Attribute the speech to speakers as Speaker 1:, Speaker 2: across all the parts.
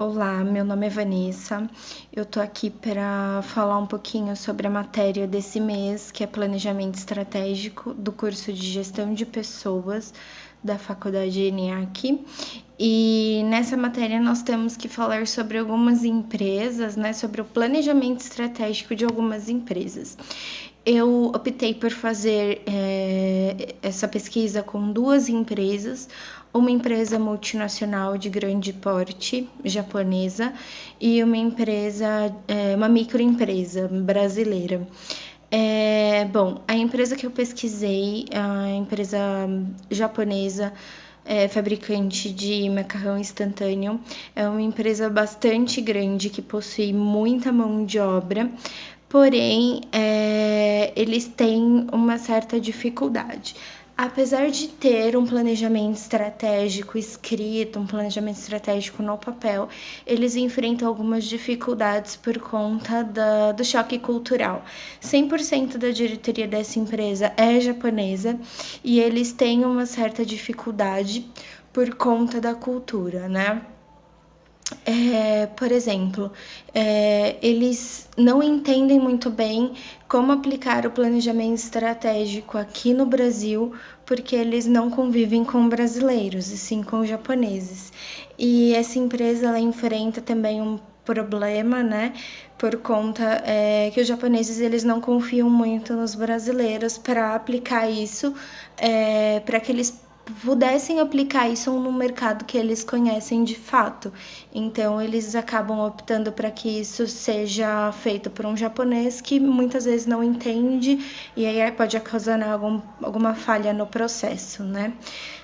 Speaker 1: Olá, meu nome é Vanessa. Eu tô aqui para falar um pouquinho sobre a matéria desse mês, que é Planejamento Estratégico do curso de Gestão de Pessoas da Faculdade ENIAC. E nessa matéria nós temos que falar sobre algumas empresas, né, sobre o planejamento estratégico de algumas empresas. Eu optei por fazer essa pesquisa com duas empresas, uma empresa multinacional de grande porte japonesa e uma empresa, uma microempresa brasileira. Bom, a empresa que eu pesquisei, a empresa japonesa, fabricante de macarrão instantâneo, é uma empresa bastante grande que possui muita mão de obra, porém eles têm uma certa dificuldade. Apesar de ter um planejamento estratégico escrito, um planejamento estratégico no papel, eles enfrentam algumas dificuldades por conta do choque cultural. 100% da diretoria dessa empresa é japonesa e eles têm uma certa dificuldade por conta da cultura, né? Por exemplo, eles não entendem muito bem como aplicar o planejamento estratégico aqui no Brasil, porque eles não convivem com brasileiros, e sim com japoneses. E essa empresa ela enfrenta também um problema, né, por conta que os japoneses eles não confiam muito nos brasileiros para aplicar isso, para que eles pudessem aplicar isso no mercado que eles conhecem de fato. Então, eles acabam optando para que isso seja feito por um japonês que muitas vezes não entende e aí pode ocasionar alguma falha no processo, né?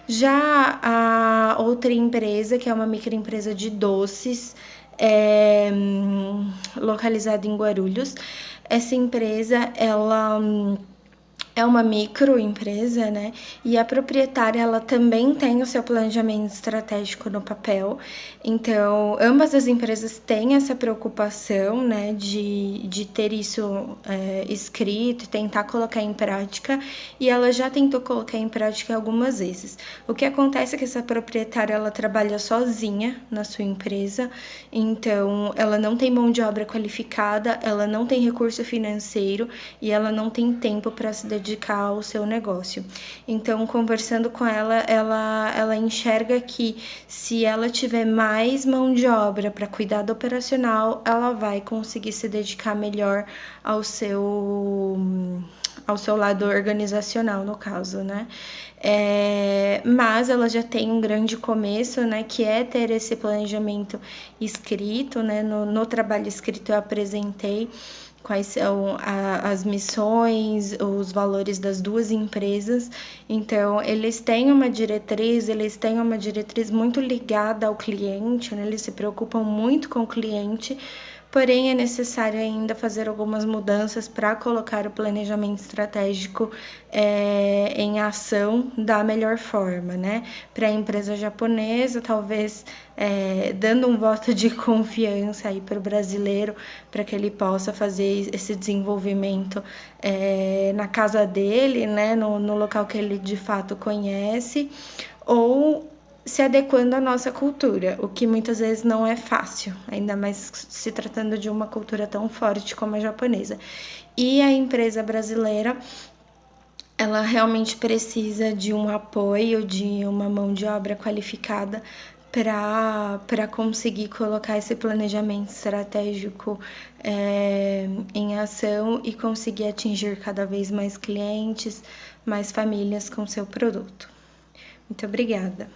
Speaker 1: Já a outra empresa, que é uma microempresa de doces, localizada em Guarulhos, essa empresa, ela é uma microempresa, né? E a proprietária, ela também tem o seu planejamento estratégico no papel. Então, ambas as empresas têm essa preocupação, né, de ter isso escrito e tentar colocar em prática. E ela já tentou colocar em prática algumas vezes. O que acontece é que essa proprietária, ela trabalha sozinha na sua empresa. Então, ela não tem mão de obra qualificada, ela não tem recurso financeiro e ela não tem tempo para se dedicar ao seu negócio. Então, conversando com ela, ela enxerga que se ela tiver mais mão de obra para cuidar do operacional, ela vai conseguir se dedicar melhor ao seu lado organizacional, no caso, né? Mas ela já tem um grande começo, né? Que é ter esse planejamento escrito, né? No trabalho escrito eu apresentei quais são as missões, os valores das duas empresas. Então, eles têm uma diretriz muito ligada ao cliente, né? Eles se preocupam muito com o cliente, porém é necessário ainda fazer algumas mudanças para colocar o planejamento estratégico em ação da melhor forma, né? Para a empresa japonesa, talvez dando um voto de confiança aí para o brasileiro, para que ele possa fazer esse desenvolvimento na casa dele, né? No local que ele de fato conhece, ou se adequando à nossa cultura, o que muitas vezes não é fácil, ainda mais se tratando de uma cultura tão forte como a japonesa. E a empresa brasileira, ela realmente precisa de um apoio, de uma mão de obra qualificada para conseguir colocar esse planejamento estratégico em ação e conseguir atingir cada vez mais clientes, mais famílias com seu produto. Muito obrigada.